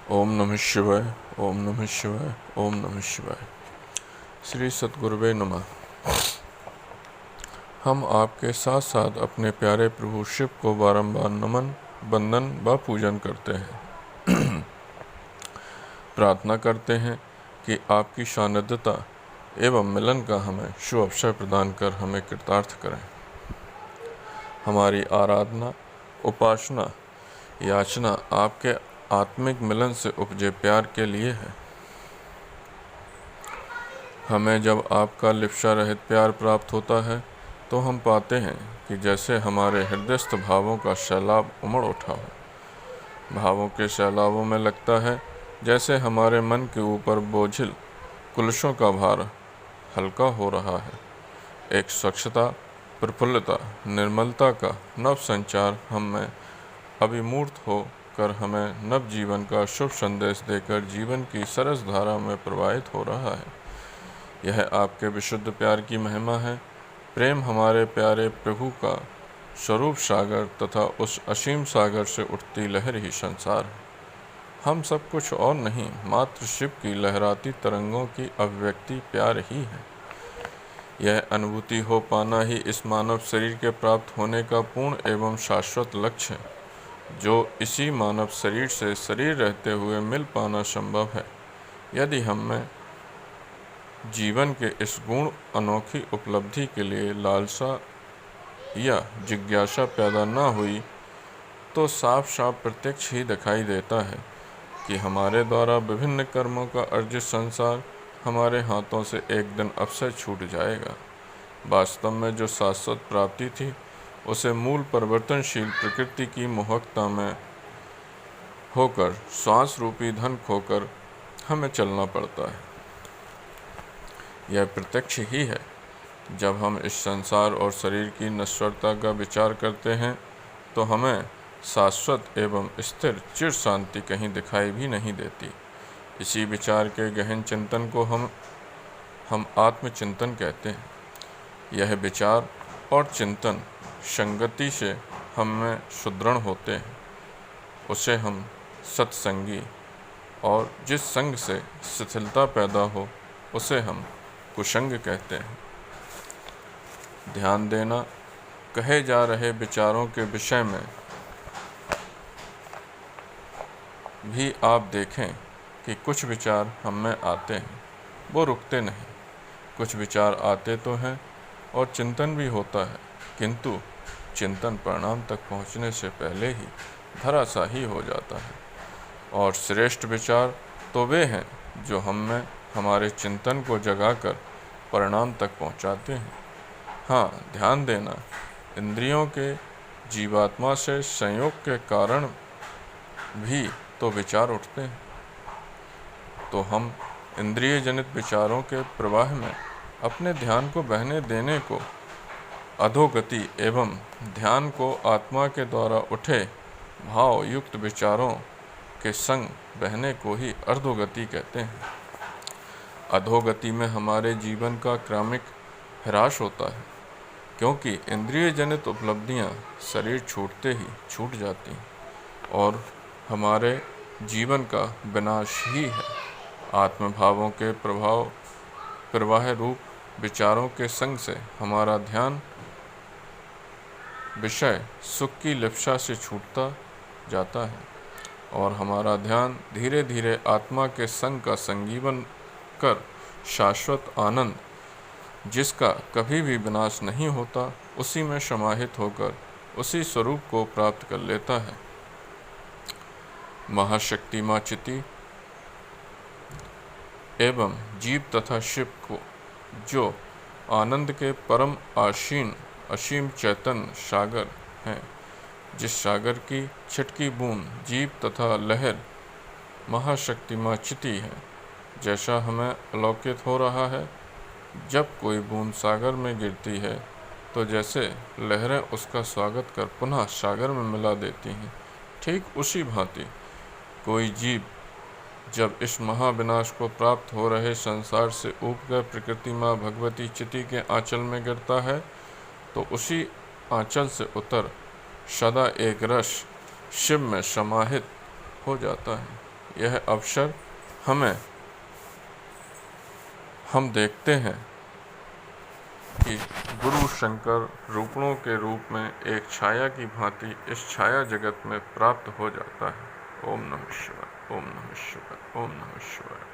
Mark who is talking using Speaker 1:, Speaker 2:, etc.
Speaker 1: ओम नमः शिवाय। ओम नमः शिवाय। ओम नमः शिवाय। श्री सतगुरुवे नमः। हम आपके साथ साथ अपने प्यारे प्रभु शिव को बारंबार नमन, वंदन व पूजन करते हैं। प्रार्थना करते हैं कि आपकी सानिध्यता एवं मिलन का हमें शुभ अवसर प्रदान कर हमें कृतार्थ करें। हमारी आराधना, उपासना, याचना आपके आत्मिक मिलन से उपजे प्यार के लिए है। हमें जब आपका लिप्सा रहित प्यार प्राप्त होता है तो हम पाते हैं कि जैसे हमारे हृदयस्थ भावों का सैलाब उमड़ उठा हो। भावों के सैलाबों में लगता है जैसे हमारे मन के ऊपर बोझिल कुलशों का भार हल्का हो रहा है। एक स्वच्छता, प्रफुल्लता, निर्मलता का नव संचार हम में अभिमूर्त होकर हमें नव जीवन का शुभ संदेश देकर जीवन की सरस धारा में प्रवाहित हो रहा है। यह आपके विशुद्ध प्यार की महिमा है। प्रेम हमारे प्यारे प्रभु का स्वरूप सागर तथा उस असीम सागर से उठती लहर ही संसार है। हम सब कुछ और नहीं, मात्र शिव की लहराती तरंगों की अभिव्यक्ति प्यार ही है। यह अनुभूति हो पाना ही इस मानव शरीर के प्राप्त होने का पूर्ण एवं शाश्वत लक्ष्य है, जो इसी मानव शरीर से शरीर रहते हुए मिल पाना संभव है। यदि हम में जीवन के इस गुण अनोखी उपलब्धि के लिए लालसा या जिज्ञासा पैदा न हुई तो साफ साफ प्रत्यक्ष ही दिखाई देता है कि हमारे द्वारा विभिन्न कर्मों का अर्जित संसार हमारे हाथों से एक दिन अवश्य छूट जाएगा। वास्तव में जो शाश्वत प्राप्ति थी उसे मूल परिवर्तनशील प्रकृति की मोहकता में होकर श्वास रूपी धन खोकर हमें चलना पड़ता है। यह प्रत्यक्ष ही है। जब हम इस संसार और शरीर की नश्वरता का विचार करते हैं तो हमें शाश्वत एवं स्थिर चिर शांति कहीं दिखाई भी नहीं देती। इसी विचार के गहन चिंतन को हम आत्मचिंतन कहते हैं। यह विचार और चिंतन संगति से हम में सुदृढ़ होते हैं। उसे हम सत्संगी, और जिस संग से शिथिलता पैदा हो उसे हम कुसंग कहते हैं। ध्यान देना, कहे जा रहे विचारों के विषय में भी आप देखें कि कुछ विचार हम में आते हैं, वो रुकते नहीं। कुछ विचार आते तो हैं और चिंतन भी होता है, किंतु चिंतन परिणाम तक पहुंचने से पहले ही धराशायी हो जाता है। और श्रेष्ठ विचार तो वे हैं जो हम में हमारे चिंतन को जगाकर परिणाम तक पहुंचाते हैं। हाँ, ध्यान देना, इंद्रियों के जीवात्मा से संयोग के कारण भी तो विचार उठते हैं। तो हम इंद्रिय जनित विचारों के प्रवाह में अपने ध्यान को बहने देने को अधोगति एवं ध्यान को आत्मा के द्वारा उठे भाव युक्त विचारों के संग बहने को ही अर्धोगति कहते हैं। अधोगति में हमारे जीवन का क्रमिक ह्रास होता है, क्योंकि इंद्रिय जनित उपलब्धियां शरीर छूटते ही छूट जाती हैं और हमारे जीवन का विनाश ही है। आत्मभावों के प्रवाह रूप विचारों के संग से हमारा ध्यान विषय सुख की लिप्सा से छूटता जाता है और हमारा ध्यान धीरे धीरे आत्मा के संग का संजीवन कर शाश्वत आनंद, जिसका कभी भी विनाश नहीं होता, उसी में समाहित होकर उसी स्वरूप को प्राप्त कर लेता है। महाशक्ति माँ चिति एवं जीव तथा शिव को जो आनंद के परम असीम चैतन्य सागर हैं, जिस सागर की छिटकी बूंद जीव तथा लहर महाशक्ति माँ चिति है, जैसा हमें अवलोकित हो रहा है। जब कोई बूंद सागर में गिरती है तो जैसे लहरें उसका स्वागत कर पुनः सागर में मिला देती हैं, ठीक उसी भांति कोई जीव जब इस महाविनाश को प्राप्त हो रहे संसार से ऊब कर प्रकृति माँ भगवती चिति के आंचल में गिरता है तो उसी आंचल से उतर सदा एक रस शिव में समाहित हो जाता है। यह अवसर हम देखते हैं कि गुरु शंकर रूपणों के रूप में एक छाया की भांति इस छाया जगत में प्राप्त हो जाता है। ओम नमः शिवाय, ओम नमः शिवाय, ओम नमः शिवाय।